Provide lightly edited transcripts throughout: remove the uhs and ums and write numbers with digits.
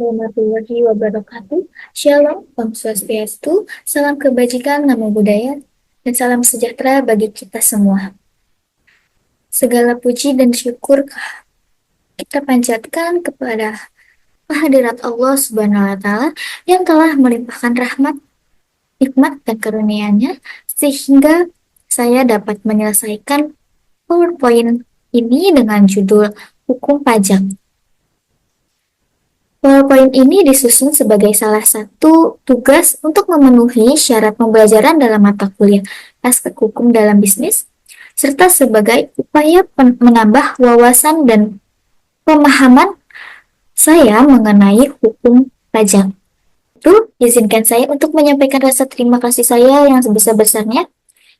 warahmatullahi wabarakatuh. Shalom, Om Swastiastu, salam kebajikan, namo buddhaya, dan salam sejahtera bagi kita semua. Segala puji dan syukur kita panjatkan kepada kehadirat Allah Subhanahu wa Ta'ala yang telah melimpahkan rahmat, nikmat, dan karunia-Nya sehingga saya dapat menyelesaikan PowerPoint ini dengan judul Hukum Pajak. PowerPoint ini disusun sebagai salah satu tugas untuk memenuhi syarat pembelajaran dalam mata kuliah aspek hukum dalam bisnis, serta sebagai upaya menambah wawasan dan pemahaman saya mengenai hukum pajak. Itu izinkan saya untuk menyampaikan rasa terima kasih saya yang sebesar-besarnya.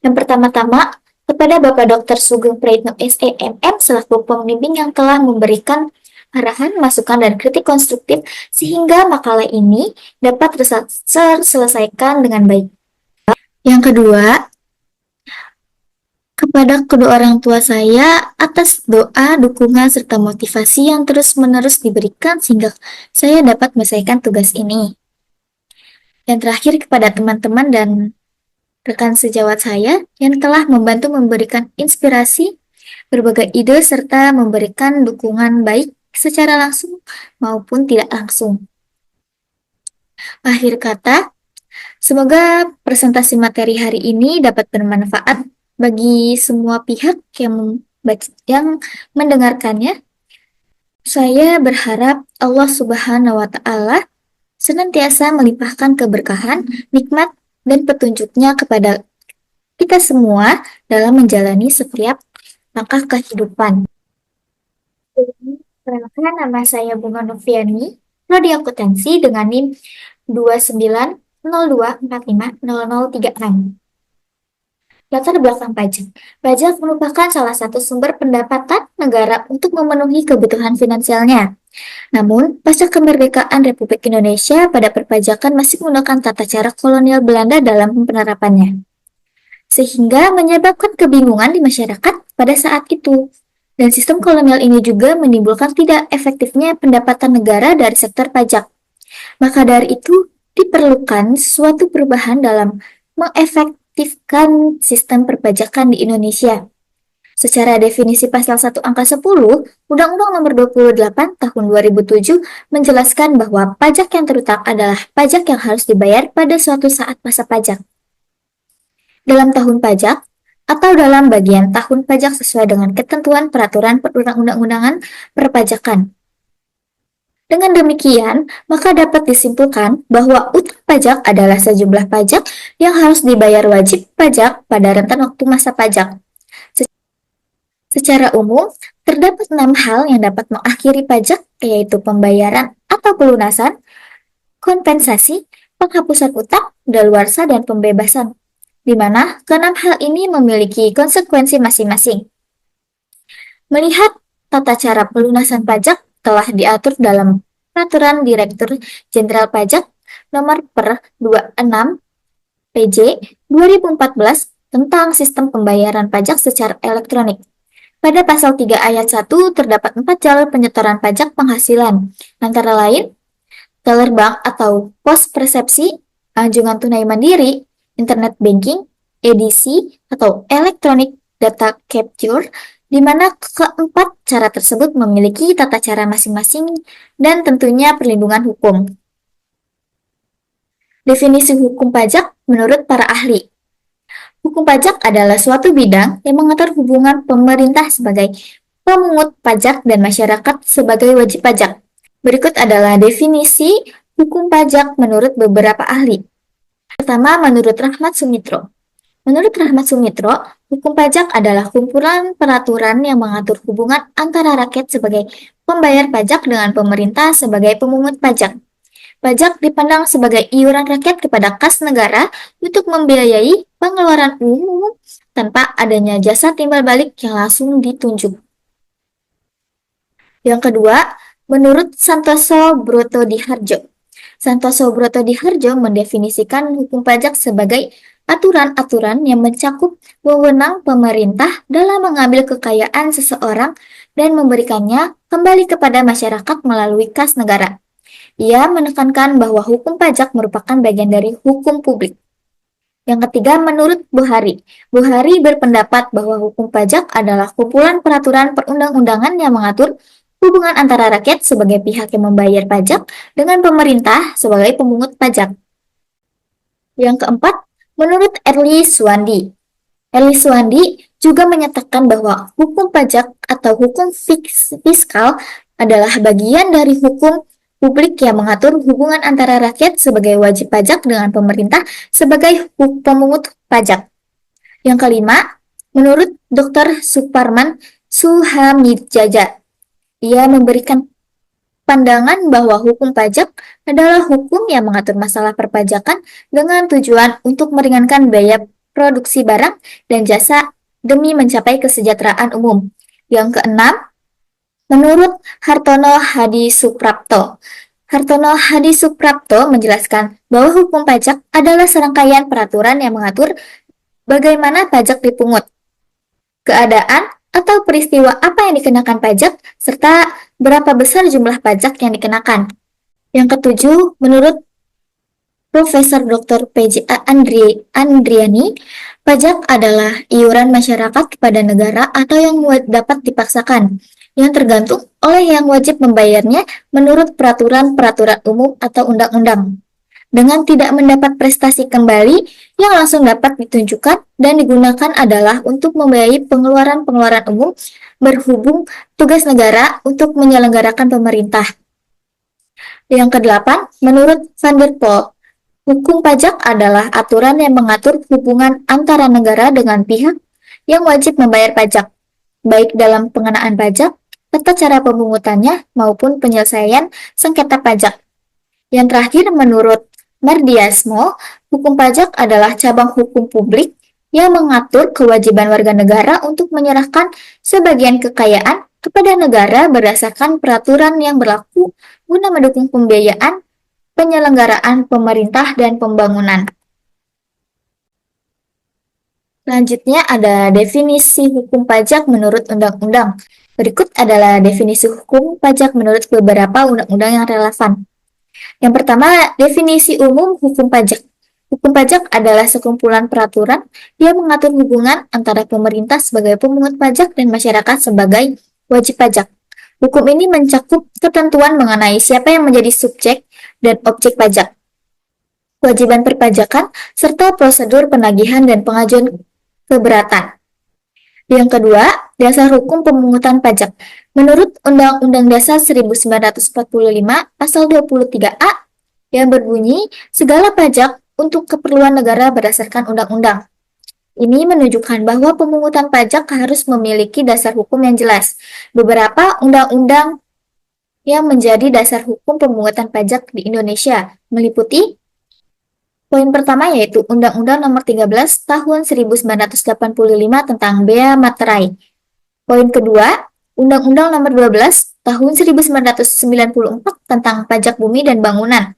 Yang pertama-tama, kepada Bapak Dr. Sugeng Praitno SEMM selaku pembimbing yang telah memberikan arahan, masukan, dan kritik konstruktif sehingga makalah ini dapat terselesaikan dengan baik. Yang kedua, kepada kedua orang tua saya atas doa, dukungan, serta motivasi yang terus-menerus diberikan sehingga saya dapat menyelesaikan tugas ini. Yang terakhir, kepada teman-teman dan rekan sejawat saya yang telah membantu memberikan inspirasi, berbagai ide, serta memberikan dukungan baik secara langsung maupun tidak langsung. Akhir kata, semoga presentasi materi hari ini dapat bermanfaat bagi semua pihak yang mendengarkannya. Saya berharap Allah Subhanahu wa Ta'ala senantiasa melimpahkan keberkahan, nikmat, dan petunjuknya kepada kita semua dalam menjalani setiap langkah kehidupan. Perkenalkan, nama saya Bunga Noviani, Prodi Akuntansi dengan NIM 2902450036. Latar belakang pajak. Pajak merupakan salah satu sumber pendapatan negara untuk memenuhi kebutuhan finansialnya. Namun, pasca kemerdekaan Republik Indonesia pada perpajakan masih menggunakan tata cara kolonial Belanda dalam penerapannya, sehingga menyebabkan kebingungan di masyarakat pada saat itu. Dan sistem kolonial ini juga menimbulkan tidak efektifnya pendapatan negara dari sektor pajak. Maka dari itu, diperlukan suatu perubahan dalam mengefektifkan sistem perpajakan di Indonesia. Secara definisi pasal 1 angka 10, Undang-Undang Nomor 28 Tahun 2007 menjelaskan bahwa pajak yang terutama adalah pajak yang harus dibayar pada suatu saat masa pajak, dalam tahun pajak, atau dalam bagian tahun pajak sesuai dengan ketentuan peraturan perundang-undangan perpajakan. Dengan demikian, maka dapat disimpulkan bahwa utang pajak adalah sejumlah pajak yang harus dibayar wajib pajak pada rentan waktu masa pajak. Secara umum, terdapat 6 hal yang dapat mengakhiri pajak, yaitu pembayaran atau pelunasan, kompensasi, penghapusan utang, daluarsa, dan pembebasan, di mana keenam hal ini memiliki konsekuensi masing-masing. Melihat tata cara pelunasan pajak telah diatur dalam Peraturan Direktur Jenderal Pajak Nomor per 26 PJ 2014 tentang sistem pembayaran pajak secara elektronik. Pada pasal 3 ayat 1 terdapat 4 jalur penyetoran pajak penghasilan, antara lain teller bank atau pos persepsi, anjungan tunai mandiri, internet banking, edisi, atau electronic data capture, di mana keempat cara tersebut memiliki tata cara masing-masing dan tentunya perlindungan hukum. Definisi hukum pajak menurut para ahli. Hukum pajak adalah suatu bidang yang mengatur hubungan pemerintah sebagai pemungut pajak dan masyarakat sebagai wajib pajak. Berikut adalah definisi hukum pajak menurut beberapa ahli. Pertama, menurut Rahmat Sumitro. Menurut Rahmat Sumitro, hukum pajak adalah kumpulan peraturan yang mengatur hubungan antara rakyat sebagai pembayar pajak dengan pemerintah sebagai pemungut pajak. Pajak dipandang sebagai iuran rakyat kepada kas negara untuk membiayai pengeluaran umum tanpa adanya jasa timbal balik yang langsung ditunjuk. Yang kedua, menurut Santoso Brotodihardjo. Santoso Brotodihardjo mendefinisikan hukum pajak sebagai aturan-aturan yang mencakup wewenang pemerintah dalam mengambil kekayaan seseorang dan memberikannya kembali kepada masyarakat melalui kas negara. Ia menekankan bahwa hukum pajak merupakan bagian dari hukum publik. Yang ketiga, menurut Buhari. Buhari berpendapat bahwa hukum pajak adalah kumpulan peraturan perundang-undangan yang mengatur hubungan antara rakyat sebagai pihak yang membayar pajak dengan pemerintah sebagai pemungut pajak. Yang keempat, menurut Erli Suwandi. Erli Suwandi juga menyatakan bahwa hukum pajak atau hukum fiskal adalah bagian dari hukum publik yang mengatur hubungan antara rakyat sebagai wajib pajak dengan pemerintah sebagai pemungut pajak. Yang kelima, menurut Dr. Suparman Suhamidjaja, ia memberikan pandangan bahwa hukum pajak adalah hukum yang mengatur masalah perpajakan dengan tujuan untuk meringankan biaya produksi barang dan jasa demi mencapai kesejahteraan umum. Yang keenam, menurut Hartono Hadi Suprapto. Hartono Hadi Suprapto menjelaskan bahwa hukum pajak adalah serangkaian peraturan yang mengatur bagaimana pajak dipungut, keadaan atau peristiwa apa yang dikenakan pajak, serta berapa besar jumlah pajak yang dikenakan. Yang ketujuh, menurut Profesor Dr. P.J. Andriani, pajak adalah iuran masyarakat kepada negara atau yang dapat dipaksakan, yang tergantung oleh yang wajib membayarnya menurut peraturan-peraturan umum atau undang-undang. Dengan tidak mendapat prestasi kembali, yang langsung dapat ditunjukkan dan digunakan adalah untuk membiayai pengeluaran-pengeluaran umum berhubung tugas negara untuk menyelenggarakan pemerintah. Yang kedelapan, menurut Van der Pol, hukum pajak adalah aturan yang mengatur hubungan antara negara dengan pihak yang wajib membayar pajak, baik dalam pengenaan pajak, tata cara pemungutannya, maupun penyelesaian sengketa pajak. Yang terakhir, menurut Mardiasmo, hukum pajak adalah cabang hukum publik yang mengatur kewajiban warga negara untuk menyerahkan sebagian kekayaan kepada negara berdasarkan peraturan yang berlaku guna mendukung pembiayaan, penyelenggaraan pemerintah, dan pembangunan. Selanjutnya ada definisi hukum pajak menurut undang-undang. Berikut adalah definisi hukum pajak menurut beberapa undang-undang yang relevan. Yang pertama, definisi umum hukum pajak. Hukum pajak adalah sekumpulan peraturan yang mengatur hubungan antara pemerintah sebagai pemungut pajak dan masyarakat sebagai wajib pajak. Hukum ini mencakup ketentuan mengenai siapa yang menjadi subjek dan objek pajak, kewajiban perpajakan, serta prosedur penagihan dan pengajuan keberatan. Yang kedua, dasar hukum pemungutan pajak. Menurut Undang-Undang Dasar 1945 Pasal 23A yang berbunyi, segala pajak untuk keperluan negara berdasarkan undang-undang. Ini menunjukkan bahwa pemungutan pajak harus memiliki dasar hukum yang jelas. Beberapa undang-undang yang menjadi dasar hukum pemungutan pajak di Indonesia meliputi poin pertama yaitu Undang-Undang Nomor 13 Tahun 1985 tentang Bea Materai. Poin kedua, Undang-Undang Nomor 12 Tahun 1994 tentang Pajak Bumi dan Bangunan.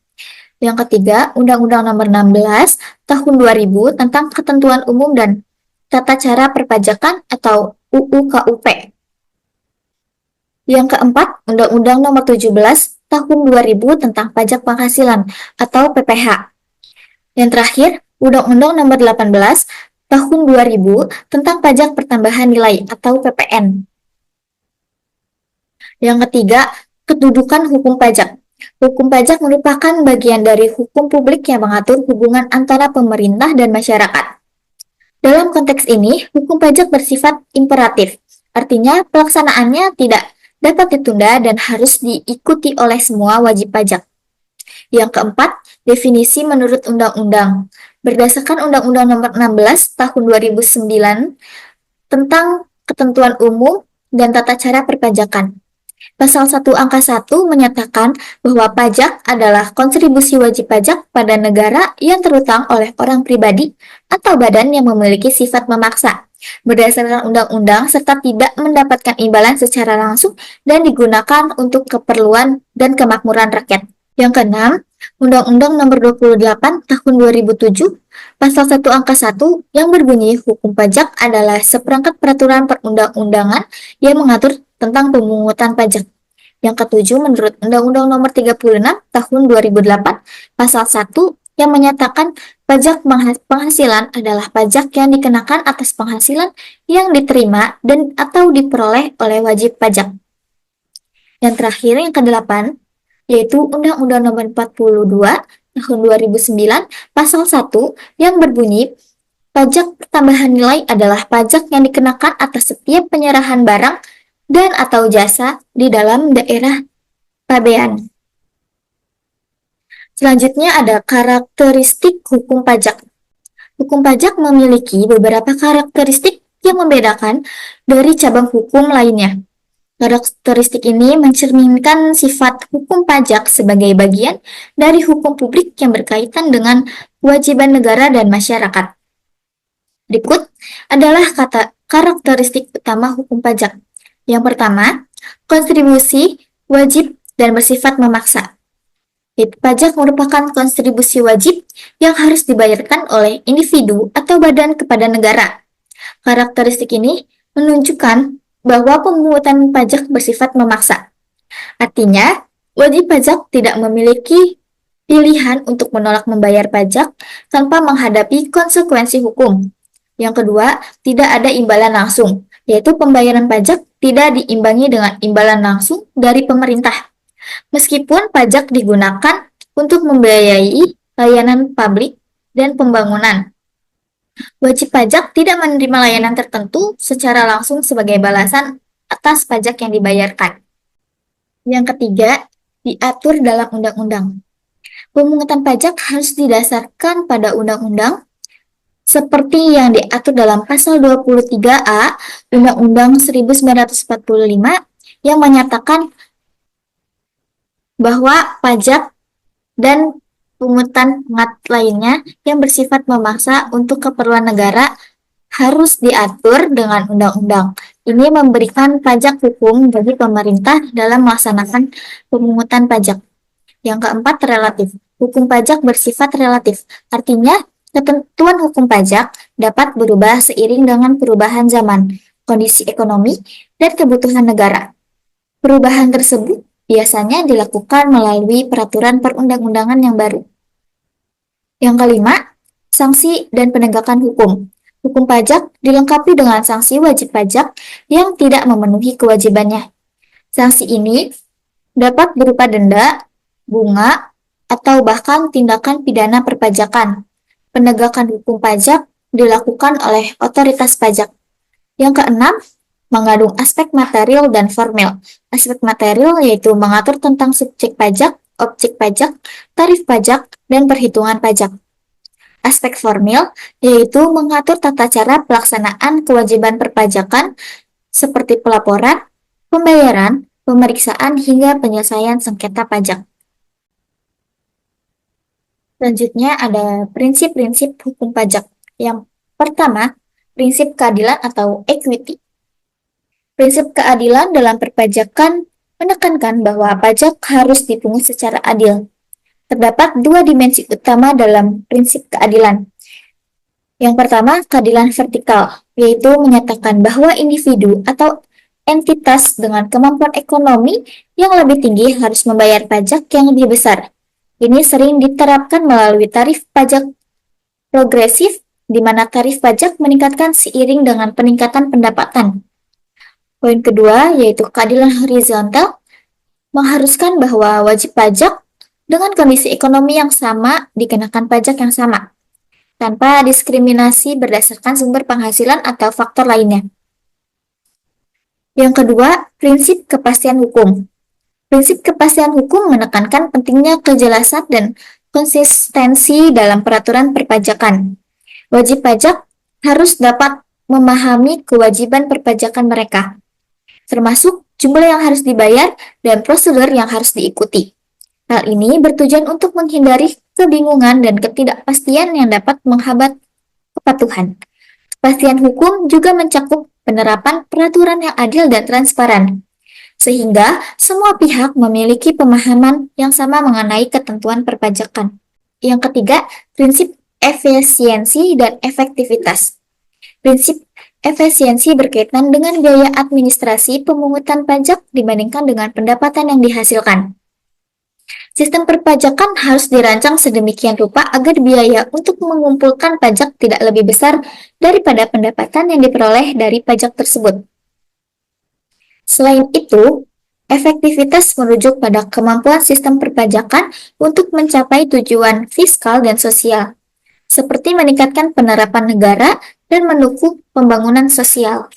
Yang ketiga, Undang-Undang Nomor 16 Tahun 2000 tentang Ketentuan Umum dan Tata Cara Perpajakan atau UU KUP. Yang keempat, Undang-Undang Nomor 17 Tahun 2000 tentang Pajak Penghasilan atau PPH. Yang terakhir, Undang-Undang Nomor 18 Tahun 2000 tentang Pajak Pertambahan Nilai atau PPN. Yang ketiga, kedudukan hukum pajak. Hukum pajak merupakan bagian dari hukum publik yang mengatur hubungan antara pemerintah dan masyarakat. Dalam konteks ini, hukum pajak bersifat imperatif, artinya pelaksanaannya tidak dapat ditunda dan harus diikuti oleh semua wajib pajak. Yang keempat, definisi menurut undang-undang. Berdasarkan Undang-Undang Nomor 16 Tahun 2009 tentang Ketentuan Umum dan Tata Cara Perpajakan. Pasal 1 Angka 1 menyatakan bahwa pajak adalah kontribusi wajib pajak pada negara yang terutang oleh orang pribadi atau badan yang memiliki sifat memaksa, berdasarkan undang-undang serta tidak mendapatkan imbalan secara langsung dan digunakan untuk keperluan dan kemakmuran rakyat. Yang keenam, Undang-Undang Nomor 28 Tahun 2007, Pasal 1 Angka 1 yang berbunyi hukum pajak adalah seperangkat peraturan perundang-undangan yang mengatur tentang pemungutan pajak. Yang ketujuh, menurut Undang-Undang Nomor 36 Tahun 2008, Pasal 1 yang menyatakan pajak penghasilan adalah pajak yang dikenakan atas penghasilan yang diterima dan atau diperoleh oleh wajib pajak. Yang terakhir, yang kedelapan, yaitu Undang-Undang Nomor 42 Tahun 2009, Pasal 1 yang berbunyi, pajak pertambahan nilai adalah pajak yang dikenakan atas setiap penyerahan barang dan atau jasa di dalam daerah pabean. Selanjutnya ada karakteristik hukum pajak. Hukum pajak memiliki beberapa karakteristik yang membedakan dari cabang hukum lainnya. Karakteristik ini mencerminkan sifat hukum pajak sebagai bagian dari hukum publik yang berkaitan dengan kewajiban negara dan masyarakat. Berikut adalah karakteristik utama hukum pajak. Yang pertama, kontribusi wajib dan bersifat memaksa. Pajak merupakan kontribusi wajib yang harus dibayarkan oleh individu atau badan kepada negara. Karakteristik ini menunjukkan bahwa pemungutan pajak bersifat memaksa. Artinya, wajib pajak tidak memiliki pilihan untuk menolak membayar pajak tanpa menghadapi konsekuensi hukum. Yang kedua, tidak ada imbalan langsung, yaitu pembayaran pajak tidak diimbangi dengan imbalan langsung dari pemerintah. Meskipun pajak digunakan untuk membiayai layanan publik dan pembangunan, wajib pajak tidak menerima layanan tertentu secara langsung sebagai balasan atas pajak yang dibayarkan. Yang ketiga, diatur dalam undang-undang. Pemungutan pajak harus didasarkan pada undang-undang seperti yang diatur dalam Pasal 23A Undang-Undang 1945 yang menyatakan bahwa pajak dan pungutan lainnya yang bersifat memaksa untuk keperluan negara harus diatur dengan undang-undang. Ini memberikan pajak hukum bagi pemerintah dalam melaksanakan pemungutan pajak. Yang keempat, relatif. Hukum pajak bersifat relatif, artinya ketentuan hukum pajak dapat berubah seiring dengan perubahan zaman, kondisi ekonomi, dan kebutuhan negara. Perubahan tersebut biasanya dilakukan melalui peraturan perundang-undangan yang baru. Yang kelima, sanksi dan penegakan hukum. Hukum pajak dilengkapi dengan sanksi wajib pajak yang tidak memenuhi kewajibannya. Sanksi ini dapat berupa denda, bunga, atau bahkan tindakan pidana perpajakan. Penegakan hukum pajak dilakukan oleh otoritas pajak. Yang keenam, mengandung aspek material dan formil. Aspek material yaitu mengatur tentang subjek pajak, objek pajak, tarif pajak, dan perhitungan pajak. Aspek formil yaitu mengatur tata cara pelaksanaan kewajiban perpajakan seperti pelaporan, pembayaran, pemeriksaan, hingga penyelesaian sengketa pajak. Selanjutnya ada prinsip-prinsip hukum pajak. Yang pertama, prinsip keadilan atau equity. Prinsip keadilan dalam perpajakan menekankan bahwa pajak harus dipungut secara adil. Terdapat dua dimensi utama dalam prinsip keadilan. Yang pertama, keadilan vertikal, yaitu menyatakan bahwa individu atau entitas dengan kemampuan ekonomi yang lebih tinggi harus membayar pajak yang lebih besar. Ini sering diterapkan melalui tarif pajak progresif, di mana tarif pajak meningkatkan seiring dengan peningkatan pendapatan. Poin kedua, yaitu keadilan horizontal, mengharuskan bahwa wajib pajak dengan kondisi ekonomi yang sama dikenakan pajak yang sama, tanpa diskriminasi berdasarkan sumber penghasilan atau faktor lainnya. Yang kedua, prinsip kepastian hukum. Prinsip kepastian hukum menekankan pentingnya kejelasan dan konsistensi dalam peraturan perpajakan. Wajib pajak harus dapat memahami kewajiban perpajakan mereka, termasuk jumlah yang harus dibayar dan prosedur yang harus diikuti. Hal ini bertujuan untuk menghindari kebingungan dan ketidakpastian yang dapat menghambat kepatuhan. Kepastian hukum juga mencakup penerapan peraturan yang adil dan transparan, sehingga semua pihak memiliki pemahaman yang sama mengenai ketentuan perpajakan. Yang ketiga, prinsip efisiensi dan efektivitas. Prinsip efisiensi berkaitan dengan biaya administrasi pemungutan pajak dibandingkan dengan pendapatan yang dihasilkan. Sistem perpajakan harus dirancang sedemikian rupa agar biaya untuk mengumpulkan pajak tidak lebih besar daripada pendapatan yang diperoleh dari pajak tersebut. Selain itu, efektivitas merujuk pada kemampuan sistem perpajakan untuk mencapai tujuan fiskal dan sosial, seperti meningkatkan penerapan negara dan mendukung pembangunan sosial.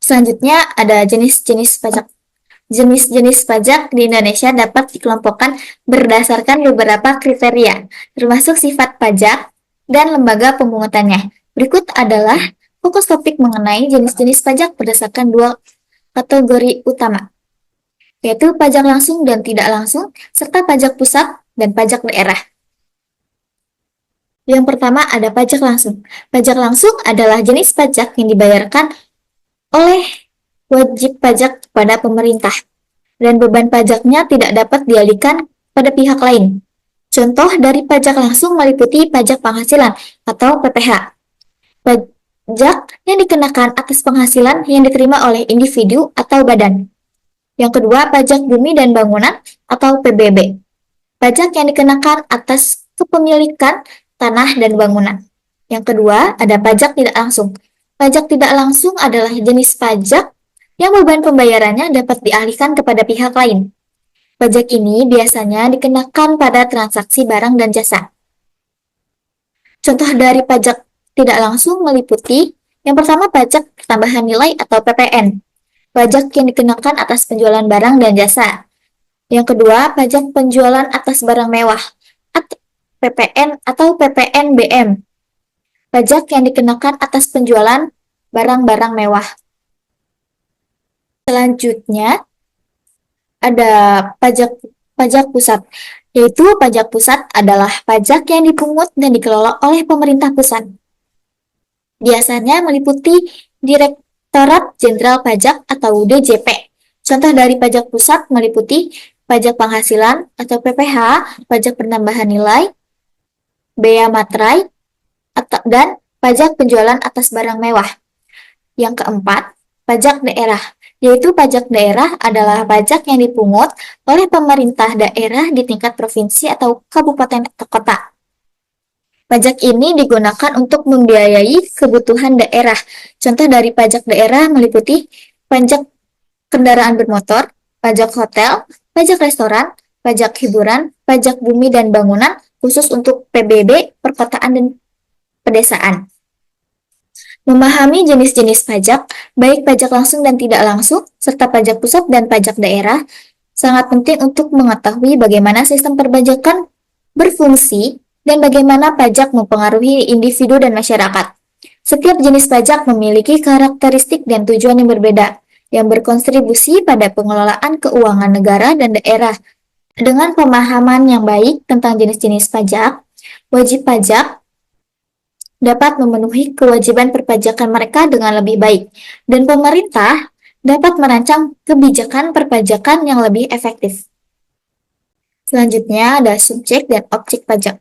Selanjutnya ada jenis-jenis pajak. Jenis-jenis pajak di Indonesia dapat dikelompokkan berdasarkan beberapa kriteria, termasuk sifat pajak dan lembaga pemungutannya. Berikut adalah fokus topik mengenai jenis-jenis pajak berdasarkan dua kategori utama, yaitu pajak langsung dan tidak langsung, serta pajak pusat dan pajak daerah. Yang pertama ada pajak langsung. Pajak langsung adalah jenis pajak yang dibayarkan oleh wajib pajak kepada pemerintah, dan beban pajaknya tidak dapat dialihkan pada pihak lain. Contoh dari pajak langsung meliputi pajak penghasilan atau PPh, pajak yang dikenakan atas penghasilan yang diterima oleh individu atau badan. Yang kedua, pajak bumi dan bangunan atau PBB, pajak yang dikenakan atas kepemilikan tanah dan bangunan. Yang kedua, ada pajak tidak langsung. Pajak tidak langsung adalah jenis pajak yang beban pembayarannya dapat dialihkan kepada pihak lain. Pajak ini biasanya dikenakan pada transaksi barang dan jasa. Contoh dari pajak tidak langsung meliputi yang pertama pajak pertambahan nilai atau PPN, pajak yang dikenakan atas penjualan barang dan jasa. Yang kedua, pajak penjualan atas barang mewah, PPN atau PPNBM, pajak yang dikenakan atas penjualan barang-barang mewah. Selanjutnya, ada pajak pusat, yaitu pajak pusat adalah pajak yang dipungut dan dikelola oleh pemerintah pusat. Biasanya meliputi Direktorat Jenderal Pajak atau DJP. Contoh dari pajak pusat meliputi pajak penghasilan atau PPh, pajak penambahan nilai, bea materai, dan pajak penjualan atas barang mewah. Yang keempat, pajak daerah, yaitu pajak daerah adalah pajak yang dipungut oleh pemerintah daerah di tingkat provinsi atau kabupaten atau kota. Pajak ini digunakan untuk membiayai kebutuhan daerah. Contoh dari pajak daerah meliputi pajak kendaraan bermotor, pajak hotel, pajak restoran, pajak hiburan, pajak bumi dan bangunan, khusus untuk PBB, perkotaan, dan pedesaan. Memahami jenis-jenis pajak, baik pajak langsung dan tidak langsung, serta pajak pusat dan pajak daerah, sangat penting untuk mengetahui bagaimana sistem perpajakan berfungsi dan bagaimana pajak mempengaruhi individu dan masyarakat. Setiap jenis pajak memiliki karakteristik dan tujuan yang berbeda, yang berkontribusi pada pengelolaan keuangan negara dan daerah. Dengan pemahaman yang baik tentang jenis-jenis pajak, wajib pajak dapat memenuhi kewajiban perpajakan mereka dengan lebih baik, dan pemerintah dapat merancang kebijakan perpajakan yang lebih efektif. Selanjutnya ada subjek dan objek pajak.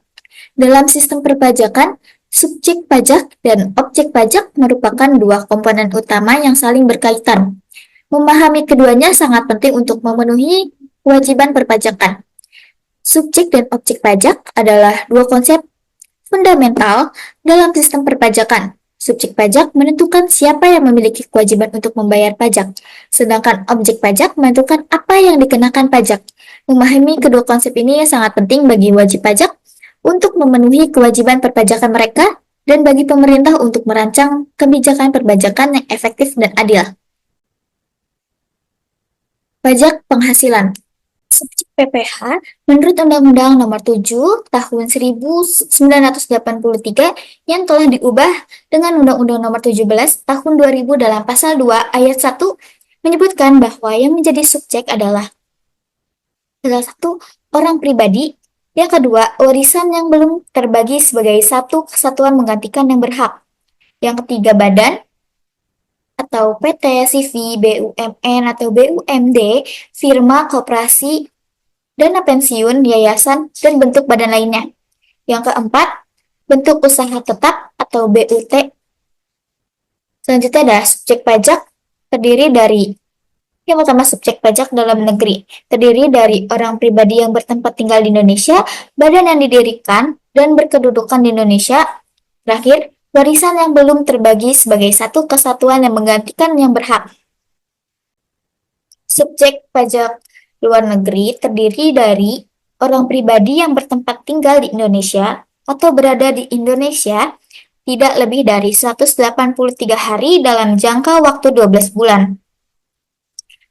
Dalam sistem perpajakan, subjek pajak dan objek pajak merupakan dua komponen utama yang saling berkaitan. Memahami keduanya sangat penting untuk memenuhi kewajiban perpajakan. Subjek dan objek pajak adalah dua konsep fundamental dalam sistem perpajakan. Subjek pajak menentukan siapa yang memiliki kewajiban untuk membayar pajak, sedangkan objek pajak menentukan apa yang dikenakan pajak. Memahami kedua konsep ini sangat penting bagi wajib pajak untuk memenuhi kewajiban perpajakan mereka dan bagi pemerintah untuk merancang kebijakan perpajakan yang efektif dan adil. Pajak penghasilan. Subjek PPh menurut Undang-Undang Nomor 7 Tahun 1983 yang telah diubah dengan Undang-Undang Nomor 17 Tahun 2000 dalam Pasal 2 Ayat 1 menyebutkan bahwa yang menjadi subjek adalah salah satu orang pribadi, yang kedua warisan yang belum terbagi sebagai satu kesatuan menggantikan yang berhak, yang ketiga badan atau PT, CV, BUMN atau BUMD, firma, koperasi, dana pensiun, yayasan, dan bentuk badan lainnya. Yang keempat, bentuk usaha tetap atau BUT. Selanjutnya ada subjek pajak terdiri dari yang pertama, subjek pajak dalam negeri terdiri dari orang pribadi yang bertempat tinggal di Indonesia, badan yang didirikan dan berkedudukan di Indonesia. Terakhir, warisan yang belum terbagi sebagai satu kesatuan yang menggantikan yang berhak. Subjek pajak luar negeri terdiri dari orang pribadi yang bertempat tinggal di Indonesia atau berada di Indonesia tidak lebih dari 183 hari dalam jangka waktu 12 bulan.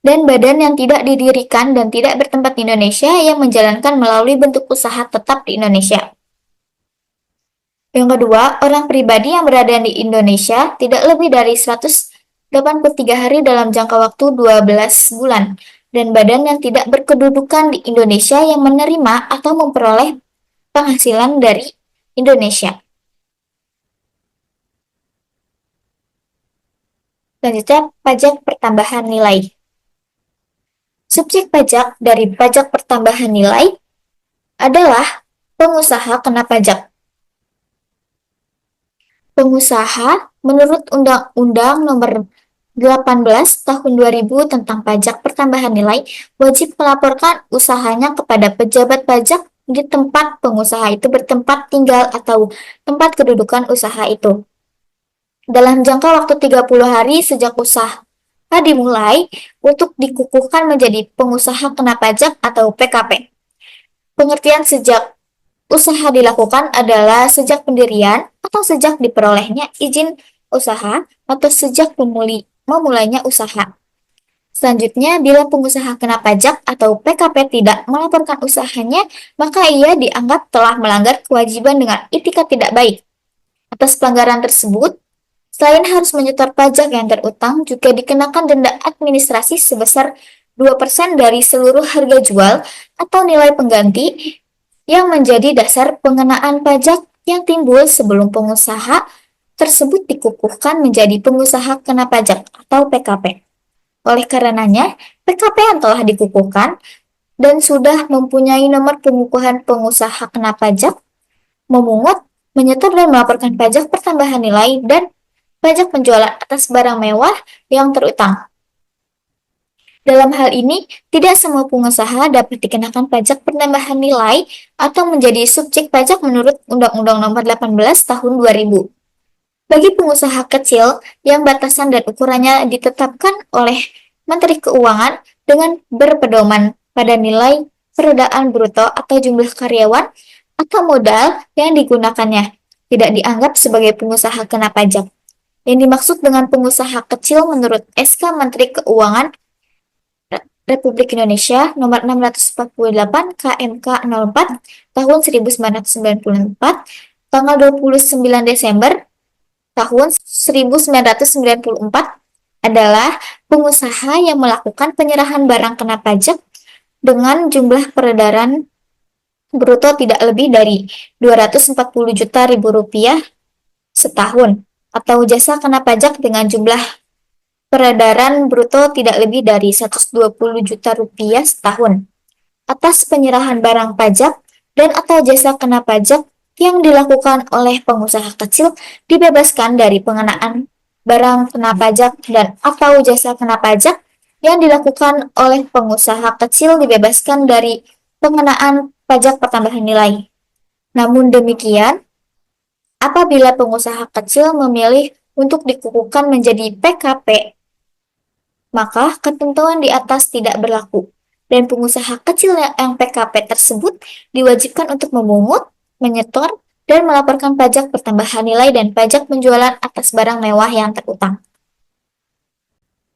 Dan badan yang tidak didirikan dan tidak bertempat di Indonesia yang menjalankan melalui bentuk usaha tetap di Indonesia. Yang kedua, orang pribadi yang berada di Indonesia tidak lebih dari 183 hari dalam jangka waktu 12 bulan, dan badan yang tidak berkedudukan di Indonesia yang menerima atau memperoleh penghasilan dari Indonesia. Selanjutnya, pajak pertambahan nilai. Subjek pajak dari pajak pertambahan nilai adalah pengusaha kena pajak. Pengusaha menurut Undang-Undang Nomor 18 Tahun 2000 tentang Pajak Pertambahan Nilai wajib melaporkan usahanya kepada pejabat pajak di tempat pengusaha itu bertempat tinggal atau tempat kedudukan usaha itu. Dalam jangka waktu 30 hari sejak usaha dimulai untuk dikukuhkan menjadi pengusaha kena pajak atau PKP. Pengertian sejak usaha dilakukan adalah sejak pendirian atau sejak diperolehnya izin usaha atau sejak memulainya usaha. Selanjutnya, bila pengusaha kena pajak atau PKP tidak melaporkan usahanya, maka ia dianggap telah melanggar kewajiban dengan itikat tidak baik. Atas pelanggaran tersebut, selain harus menyetor pajak yang terutang, juga dikenakan denda administrasi sebesar 2% dari seluruh harga jual atau nilai pengganti yang menjadi dasar pengenaan pajak yang timbul sebelum pengusaha tersebut dikukuhkan menjadi pengusaha kena pajak atau PKP. Oleh karenanya, PKP yang telah dikukuhkan dan sudah mempunyai nomor pengukuhan pengusaha kena pajak, memungut, menyetor dan melaporkan pajak pertambahan nilai dan pajak penjualan atas barang mewah yang terutang. Dalam hal ini, tidak semua pengusaha dapat dikenakan pajak pertambahan nilai atau menjadi subjek pajak menurut Undang-Undang Nomor 18 Tahun 2000. Bagi pengusaha kecil yang batasan dan ukurannya ditetapkan oleh Menteri Keuangan dengan berpedoman pada nilai peredaan bruto atau jumlah karyawan atau modal yang digunakannya, tidak dianggap sebagai pengusaha kena pajak. Yang dimaksud dengan pengusaha kecil menurut SK Menteri Keuangan Republik Indonesia Nomor 648 KMK 04 Tahun 1994 tanggal 29 Desember tahun 1994 adalah pengusaha yang melakukan penyerahan barang kena pajak dengan jumlah peredaran bruto tidak lebih dari 240 juta ribu rupiah setahun atau jasa kena pajak dengan jumlah peredaran bruto tidak lebih dari 120 juta rupiah setahun atas penyerahan barang pajak dan atau jasa kena pajak yang dilakukan oleh pengusaha kecil dibebaskan dari pengenaan barang kena pajak dan atau jasa kena pajak yang dilakukan oleh pengusaha kecil dibebaskan dari pengenaan pajak pertambahan nilai. Namun demikian, apabila pengusaha kecil memilih untuk dikukuhkan menjadi PKP, maka ketentuan di atas tidak berlaku, dan pengusaha kecil yang PKP tersebut diwajibkan untuk memungut, menyetor, dan melaporkan pajak pertambahan nilai dan pajak penjualan atas barang mewah yang terutang.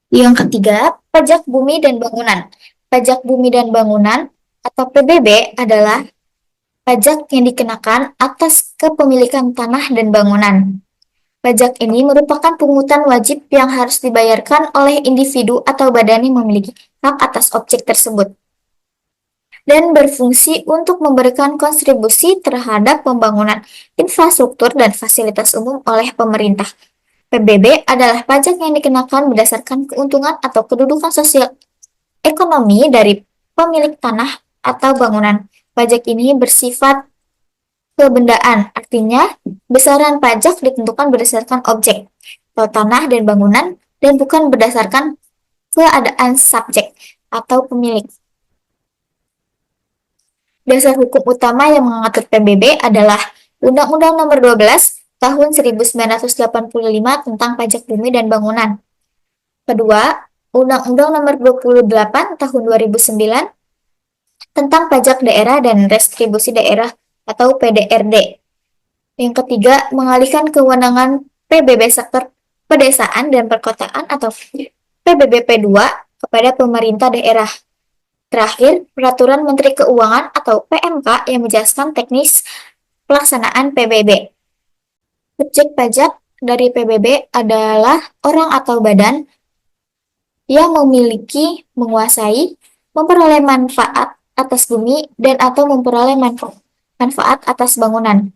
Yang ketiga, pajak bumi dan bangunan. Pajak bumi dan bangunan atau PBB adalah pajak yang dikenakan atas kepemilikan tanah dan bangunan. Pajak ini merupakan pungutan wajib yang harus dibayarkan oleh individu atau badan yang memiliki hak atas objek tersebut dan berfungsi untuk memberikan kontribusi terhadap pembangunan infrastruktur dan fasilitas umum oleh pemerintah. PBB adalah pajak yang dikenakan berdasarkan keuntungan atau kedudukan sosial ekonomi dari pemilik tanah atau bangunan. Pajak ini bersifat kebendaan, artinya besaran pajak ditentukan berdasarkan objek, atau tanah dan bangunan dan bukan berdasarkan keadaan subjek atau pemilik. Dasar hukum utama yang mengatur PBB adalah Undang-Undang Nomor 12 Tahun 1985 tentang Pajak Bumi dan Bangunan. Kedua, Undang-Undang Nomor 28 Tahun 2009 tentang Pajak Daerah dan Restribusi Daerah atau PDRD. Yang ketiga, mengalihkan kewenangan PBB sektor pedesaan dan perkotaan atau PBBP2 kepada pemerintah daerah. Terakhir, Peraturan Menteri Keuangan atau PMK yang menjelaskan teknis pelaksanaan PBB. Objek pajak dari PBB adalah orang atau badan yang memiliki, menguasai, memperoleh manfaat atas bumi dan atau memperoleh manfaat atas bangunan.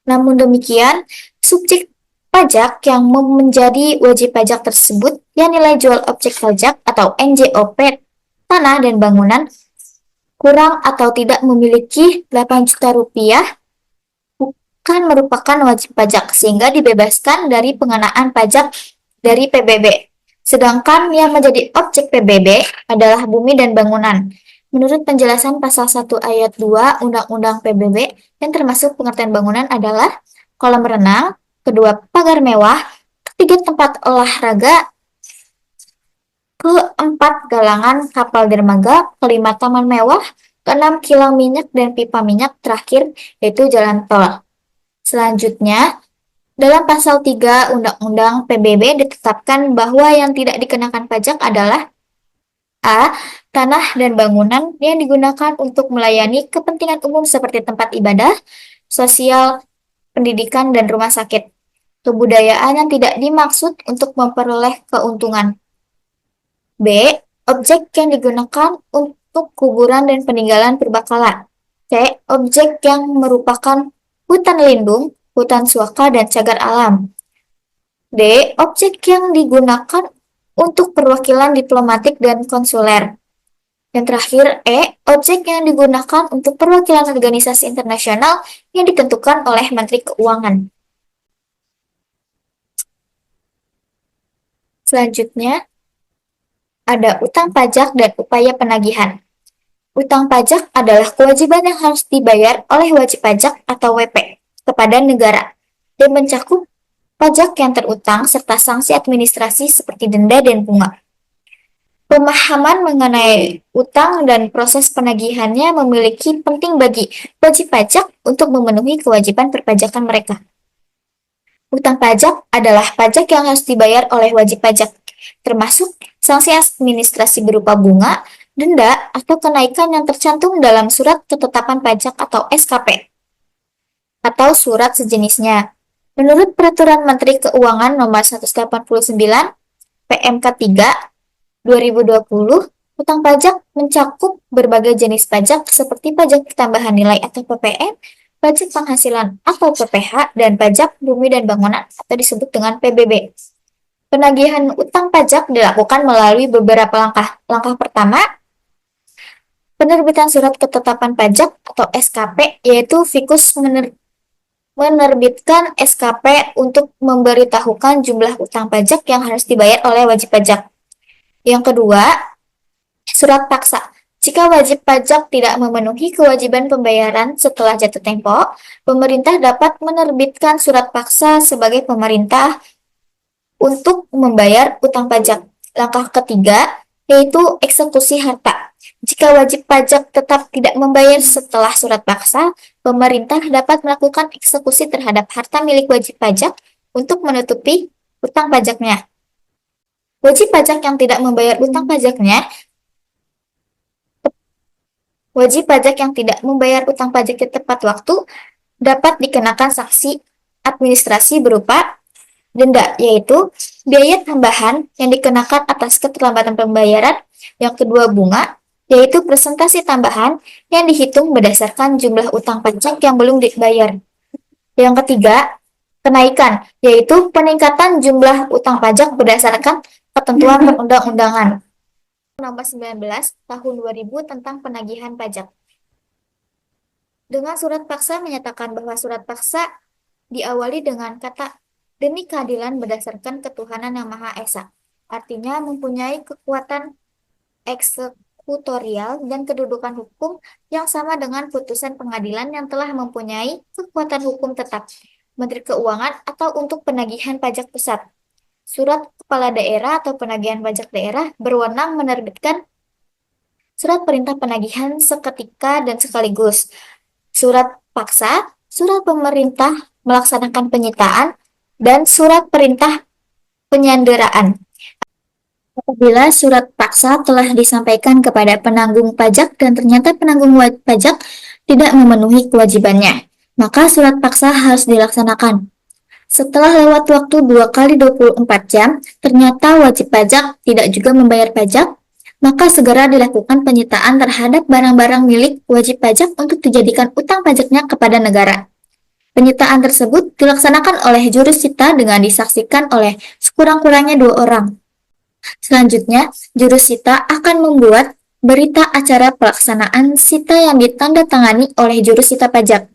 Namun demikian, subjek pajak yang menjadi wajib pajak tersebut yang nilai jual objek pajak atau NJOP tanah dan bangunan kurang atau tidak memiliki 8 juta rupiah bukan merupakan wajib pajak sehingga dibebaskan dari pengenaan pajak dari PBB. Sedangkan yang menjadi objek PBB adalah bumi dan bangunan. Menurut penjelasan pasal 1 ayat 2 Undang-Undang PBB, yang termasuk pengertian bangunan adalah kolam renang, kedua pagar mewah, ketiga tempat olahraga, keempat galangan kapal dermaga, kelima taman mewah, keenam kilang minyak dan pipa minyak, terakhir yaitu jalan tol. Selanjutnya, dalam pasal 3 Undang-Undang PBB ditetapkan bahwa yang tidak dikenakan pajak adalah A. Tanah dan bangunan yang digunakan untuk melayani kepentingan umum seperti tempat ibadah, sosial, pendidikan, dan rumah sakit. Kebudayaan yang tidak dimaksud untuk memperoleh keuntungan. B. Objek yang digunakan untuk kuburan dan peninggalan purbakala. C. Objek yang merupakan hutan lindung, hutan suaka, dan cagar alam. D. Objek yang digunakan untuk perwakilan diplomatik dan konsuler. Dan terakhir, E. Objek yang digunakan untuk perwakilan organisasi internasional yang ditentukan oleh Menteri Keuangan. Selanjutnya, ada utang pajak dan upaya penagihan. Utang pajak adalah kewajiban yang harus dibayar oleh wajib pajak atau WP kepada negara dan mencakup pajak yang terutang serta sanksi administrasi seperti denda dan bunga. Pemahaman mengenai utang dan proses penagihannya memiliki penting bagi wajib pajak untuk memenuhi kewajiban perpajakan mereka. Utang pajak adalah pajak yang harus dibayar oleh wajib pajak, termasuk sanksi administrasi berupa bunga, denda, atau kenaikan yang tercantum dalam surat ketetapan pajak atau SKP, atau surat sejenisnya. Menurut Peraturan Menteri Keuangan Nomor 189 PMK 3 2020, utang pajak mencakup berbagai jenis pajak seperti pajak tambahan nilai atau PPN, pajak penghasilan atau PPH, dan pajak bumi dan bangunan atau disebut dengan PBB. Penagihan utang pajak dilakukan melalui beberapa langkah. Langkah pertama, penerbitan surat ketetapan pajak atau SKP, yaitu Fikus menerbitkan SKP untuk memberitahukan jumlah utang pajak yang harus dibayar oleh wajib pajak. Yang kedua, surat paksa. Jika wajib pajak tidak memenuhi kewajiban pembayaran setelah jatuh tempo, pemerintah dapat menerbitkan surat paksa sebagai pemerintah untuk membayar utang pajak. Langkah ketiga, yaitu eksekusi harta. Jika wajib pajak tetap tidak membayar setelah surat paksa, pemerintah dapat melakukan eksekusi terhadap harta milik wajib pajak untuk menutupi utang pajaknya. Wajib pajak yang tidak membayar utang pajaknya Wajib pajak yang tidak membayar utang pajak di tepat waktu dapat dikenakan sanksi administrasi berupa denda, yaitu biaya tambahan yang dikenakan atas keterlambatan pembayaran. Yang kedua, bunga, yaitu presentasi tambahan yang dihitung berdasarkan jumlah utang pajak yang belum dibayar. Yang ketiga, kenaikan, yaitu peningkatan jumlah utang pajak berdasarkan ketentuan perundang-undangan. Nomor 19 Tahun 2000 tentang penagihan pajak. Dengan surat paksa menyatakan bahwa surat paksa diawali dengan kata demi keadilan berdasarkan ketuhanan yang Maha Esa. Artinya mempunyai kekuatan eksekutorial dan kedudukan hukum yang sama dengan putusan pengadilan yang telah mempunyai kekuatan hukum tetap, Menteri Keuangan atau untuk penagihan pajak pusat. Surat kepala daerah atau penagihan pajak daerah berwenang menerbitkan surat perintah penagihan seketika dan sekaligus, surat paksa, surat pemerintah melaksanakan penyitaan, dan surat perintah penyanderaan. Apabila surat paksa telah disampaikan kepada penanggung pajak dan ternyata penanggung pajak tidak memenuhi kewajibannya, maka surat paksa harus dilaksanakan. Setelah lewat waktu 2 kali 24 jam, ternyata wajib pajak tidak juga membayar pajak, maka segera dilakukan penyitaan terhadap barang-barang milik wajib pajak untuk dijadikan utang pajaknya kepada negara. Penyitaan tersebut dilaksanakan oleh jurusita dengan disaksikan oleh sekurang-kurangnya 2 orang. Selanjutnya, jurusita akan membuat berita acara pelaksanaan sita yang ditandatangani oleh jurusita pajak,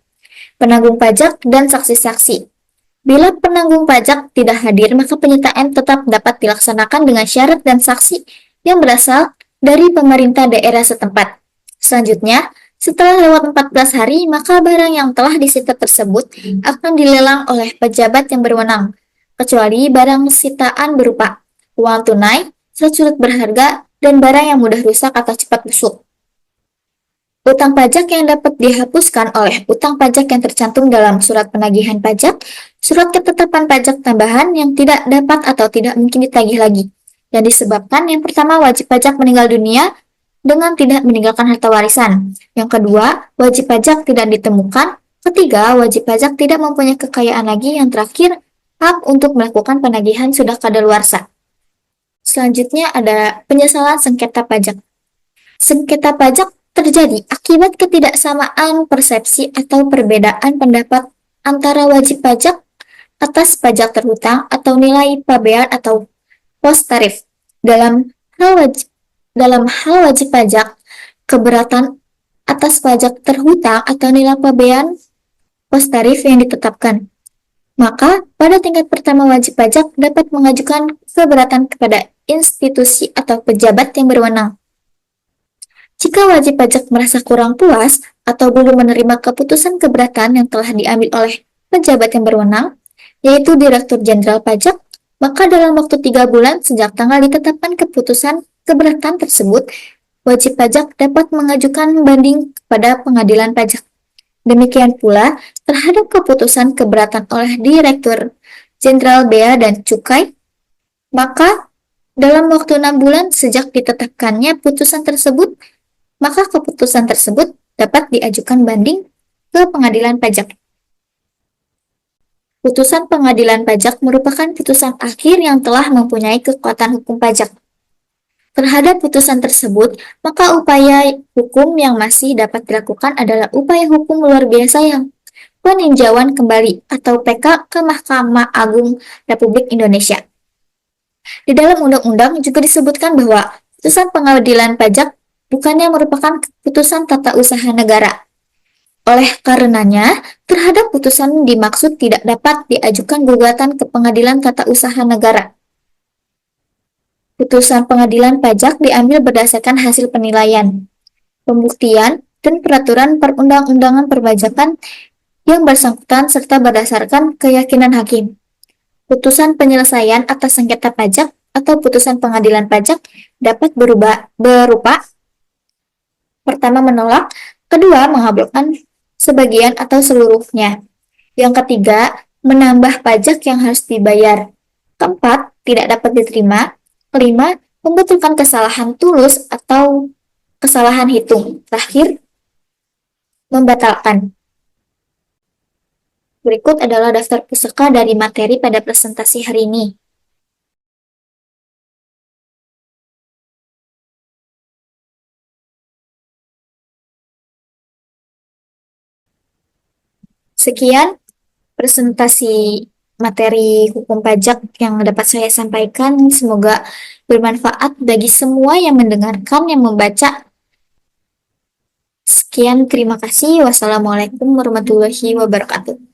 penanggung pajak, dan saksi-saksi. Bila penanggung pajak tidak hadir, maka penyitaan tetap dapat dilaksanakan dengan syarat dan saksi yang berasal dari pemerintah daerah setempat. Selanjutnya, setelah lewat 14 hari, maka barang yang telah disita tersebut akan dilelang oleh pejabat yang berwenang, kecuali barang sitaan berupa uang tunai, surat-surat berharga, dan barang yang mudah rusak atau cepat busuk. Utang pajak yang dapat dihapuskan oleh utang pajak yang tercantum dalam surat penagihan pajak, surat ketetapan pajak tambahan yang tidak dapat atau tidak mungkin ditagih lagi, yang disebabkan yang pertama wajib pajak meninggal dunia dengan tidak meninggalkan harta warisan, yang kedua wajib pajak tidak ditemukan, ketiga wajib pajak tidak mempunyai kekayaan lagi, yang terakhir hak untuk melakukan penagihan sudah kadaluarsa. Selanjutnya ada penyesalan sengketa pajak. Sengketa pajak terjadi akibat ketidaksamaan persepsi atau perbedaan pendapat antara wajib pajak atas pajak terhutang atau nilai pabean atau pos tarif. Dalam hal wajib pajak, keberatan atas pajak terhutang atau nilai pabean pos tarif yang ditetapkan. Maka, pada tingkat pertama wajib pajak dapat mengajukan keberatan kepada institusi atau pejabat yang berwenang. Jika wajib pajak merasa kurang puas atau belum menerima keputusan keberatan yang telah diambil oleh pejabat yang berwenang, yaitu Direktur Jenderal Pajak, maka dalam waktu 3 bulan sejak tanggal ditetapkan keputusan keberatan tersebut, wajib pajak dapat mengajukan banding kepada pengadilan pajak. Demikian pula terhadap keputusan keberatan oleh Direktur Jenderal Bea dan Cukai, maka dalam waktu 6 bulan sejak ditetapkannya putusan tersebut, maka keputusan tersebut dapat diajukan banding ke pengadilan pajak. Putusan pengadilan pajak merupakan putusan akhir yang telah mempunyai kekuatan hukum pajak. Terhadap putusan tersebut, maka upaya hukum yang masih dapat dilakukan adalah upaya hukum luar biasa yang peninjauan kembali atau PK ke Mahkamah Agung Republik Indonesia. Di dalam undang-undang juga disebutkan bahwa putusan pengadilan pajak bukannya merupakan putusan tata usaha negara. Oleh karenanya, terhadap putusan dimaksud tidak dapat diajukan gugatan ke pengadilan tata usaha negara. Putusan pengadilan pajak diambil berdasarkan hasil penilaian, pembuktian, dan peraturan perundang-undangan perpajakan yang bersangkutan serta berdasarkan keyakinan hakim. Putusan penyelesaian atas sengketa pajak atau putusan pengadilan pajak dapat berupa pertama menolak, kedua mengabulkan sebagian atau seluruhnya, yang ketiga menambah pajak yang harus dibayar, keempat tidak dapat diterima, kelima, membetulkan kesalahan tulus atau kesalahan hitung. Terakhir, membatalkan. Berikut adalah daftar pusaka dari materi pada presentasi hari ini. Sekian presentasi materi hukum pajak yang dapat saya sampaikan. Semoga bermanfaat bagi semua yang mendengarkan, yang membaca. Sekian, terima kasih. Wassalamualaikum warahmatullahi wabarakatuh.